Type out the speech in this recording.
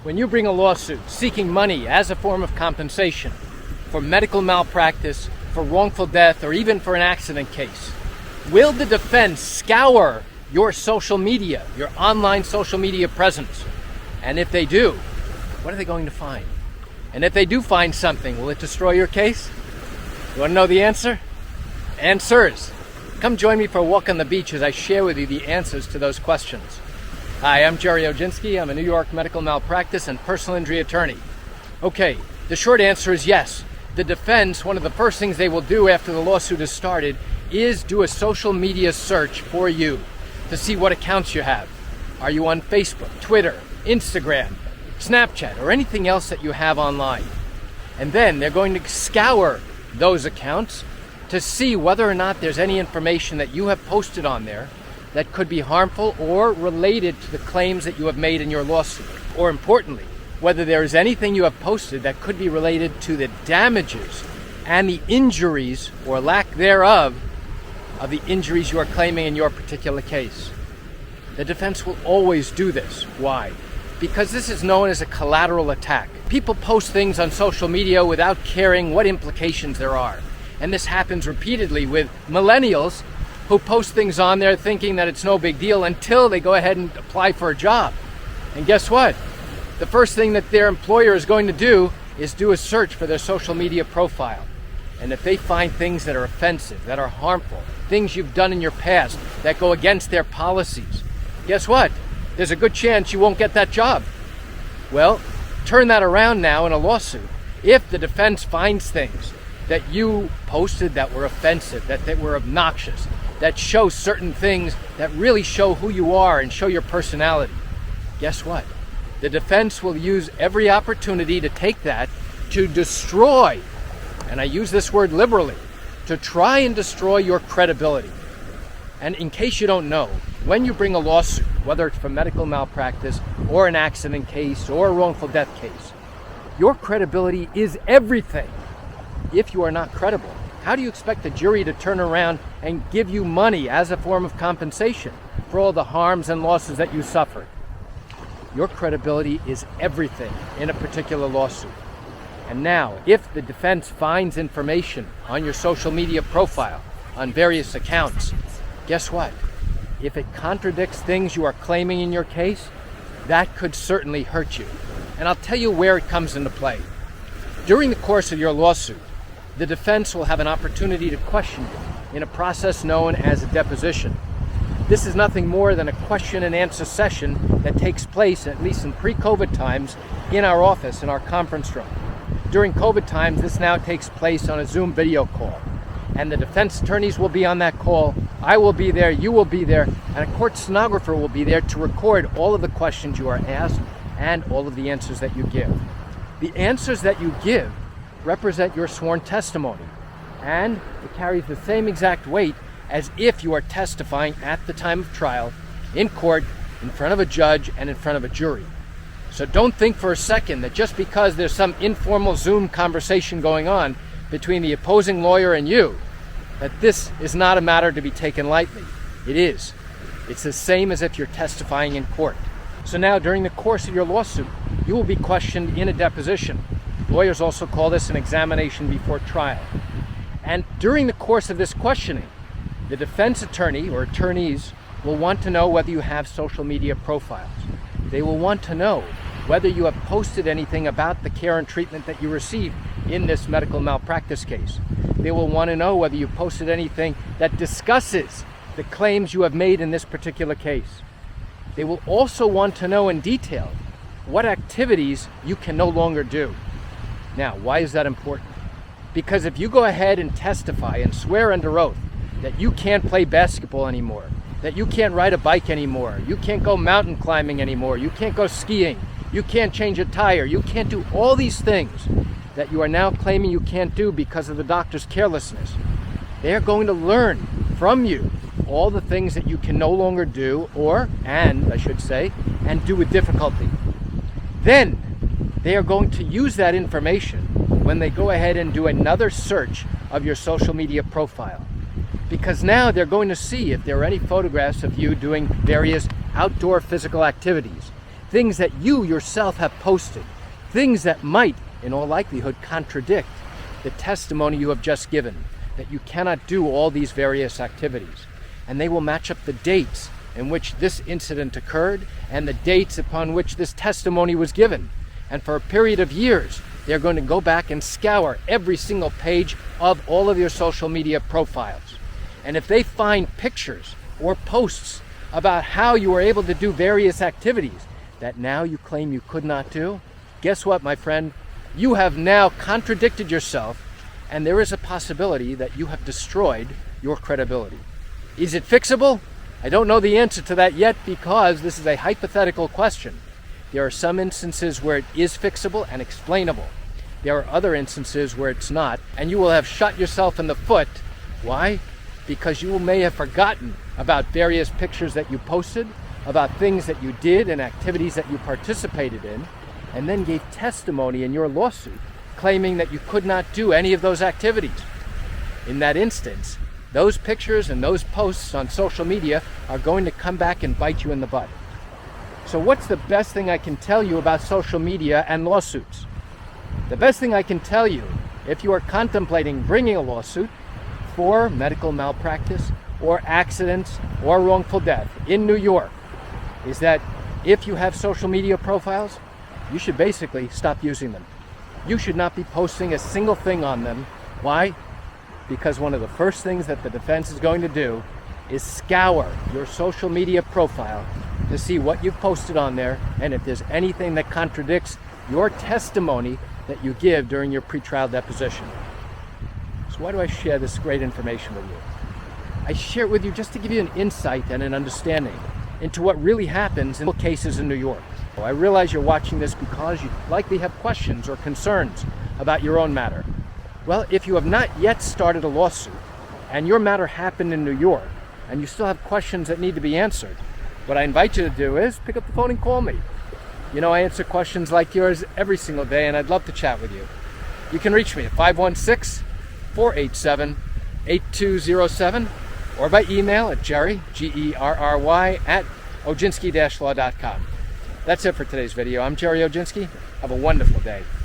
When you bring a lawsuit seeking money as a form of compensation for medical malpractice, for wrongful death, or even for an accident case, will the defense scour your social media, your online social media presence? And if they do, what are they going to find? And if they do find something, will it destroy your case? You want to know the answer? Answers. Come join me for a walk on the beach as I share with you the answers to those questions. Hi, I'm Gerry Oginski. I'm a New York medical malpractice and personal injury attorney. Okay, the short answer is yes. The defense, one of the first things they will do after the lawsuit is started is do a social media search for you to see what accounts you have. Are you on Facebook, Twitter, Instagram, Snapchat, or anything else that you have online? And then they're going to scour those accounts to see whether or not there's any information that you have posted on there that could be harmful or related to the claims that you have made in your lawsuit. Or importantly, whether there is anything you have posted that could be related to the damages and the injuries or lack thereof of the injuries you are claiming in your particular case. The defense will always do this. Why? Because this is known as a collateral attack. People post things on social media without caring what implications there are. And this happens repeatedly with millennials who post things on there thinking that it's no big deal until they go ahead and apply for a job. And guess what? The first thing that their employer is going to do is do a search for their social media profile. And if they find things that are offensive, that are harmful, things you've done in your past that go against their policies, guess what? There's a good chance you won't get that job. Well, turn that around now in a lawsuit. If the defense finds things that you posted that were offensive, that were obnoxious, that show certain things that really show who you are and show your personality, guess what? The defense will use every opportunity to take that to destroy, and I use this word liberally, to try and destroy your credibility. And in case you don't know, when you bring a lawsuit, whether it's for medical malpractice or an accident case or a wrongful death case, your credibility is everything. If you are not credible, how do you expect a jury to turn around and give you money as a form of compensation for all the harms and losses that you suffered? Your credibility is everything in a particular lawsuit. And now, if the defense finds information on your social media profile, on various accounts, guess what? If it contradicts things you are claiming in your case, that could certainly hurt you. And I'll tell you where it comes into play. During the course of your lawsuit, the defense will have an opportunity to question you in a process known as a deposition. This is nothing more than a question and answer session that takes place, at least in pre-COVID times, in our office, in our conference room. During COVID times, this now takes place on a Zoom video call. And the defense attorneys will be on that call. I will be there, you will be there, and a court stenographer will be there to record all of the questions you are asked and all of the answers that you give. The answers that you give represent your sworn testimony, and it carries the same exact weight as if you are testifying at the time of trial in court, in front of a judge and in front of a jury. So don't think for a second that just because there's some informal Zoom conversation going on between the opposing lawyer and you, that this is not a matter to be taken lightly. It is. It's the same as if you're testifying in court. So now, during the course of your lawsuit, you will be questioned in a deposition. Lawyers also call this an examination before trial. And during the course of this questioning, the defense attorney or attorneys will want to know whether you have social media profiles. They will want to know whether you have posted anything about the care and treatment that you received in this medical malpractice case. They will want to know whether you posted anything that discusses the claims you have made in this particular case. They will also want to know in detail what activities you can no longer do. Now, why is that important? Because if you go ahead and testify and swear under oath that you can't play basketball anymore, that you can't ride a bike anymore, you can't go mountain climbing anymore, you can't go skiing, you can't change a tire, you can't do all these things that you are now claiming you can't do because of the doctor's carelessness, they are going to learn from you all the things that you can no longer do, and do with difficulty. Then they are going to use that information when they go ahead and do another search of your social media profile. Because now they're going to see if there are any photographs of you doing various outdoor physical activities, things that you yourself have posted, things that might, in all likelihood, contradict the testimony you have just given, that you cannot do all these various activities. And they will match up the dates in which this incident occurred and the dates upon which this testimony was given. And for a period of years, they're going to go back and scour every single page of all of your social media profiles. And if they find pictures or posts about how you were able to do various activities that now you claim you could not do, guess what, my friend? You have now contradicted yourself, and there is a possibility that you have destroyed your credibility. Is it fixable? I don't know the answer to that yet because this is a hypothetical question. There are some instances where it is fixable and explainable. There are other instances where it's not, and you will have shot yourself in the foot. Why? Because you may have forgotten about various pictures that you posted, about things that you did and activities that you participated in, and then gave testimony in your lawsuit claiming that you could not do any of those activities. In that instance, those pictures and those posts on social media are going to come back and bite you in the butt. So what's the best thing I can tell you about social media and lawsuits? The best thing I can tell you, if you are contemplating bringing a lawsuit for medical malpractice or accidents or wrongful death in New York, is that if you have social media profiles, you should basically stop using them. You should not be posting a single thing on them. Why? Because one of the first things that the defense is going to do is scour your social media profile to see what you've posted on there and if there's anything that contradicts your testimony that you give during your pretrial deposition. So why do I share this great information with you? I share it with you just to give you an insight and an understanding into what really happens in cases in New York. I realize you're watching this because you likely have questions or concerns about your own matter. Well, if you have not yet started a lawsuit and your matter happened in New York and you still have questions that need to be answered, what I invite you to do is pick up the phone and call me. You know, I answer questions like yours every single day, and I'd love to chat with you. You can reach me at 516-487-8207 or by email at Gerry, Gerry, at Oginski-law.com. That's it for today's video. I'm Gerry Oginski. Have a wonderful day.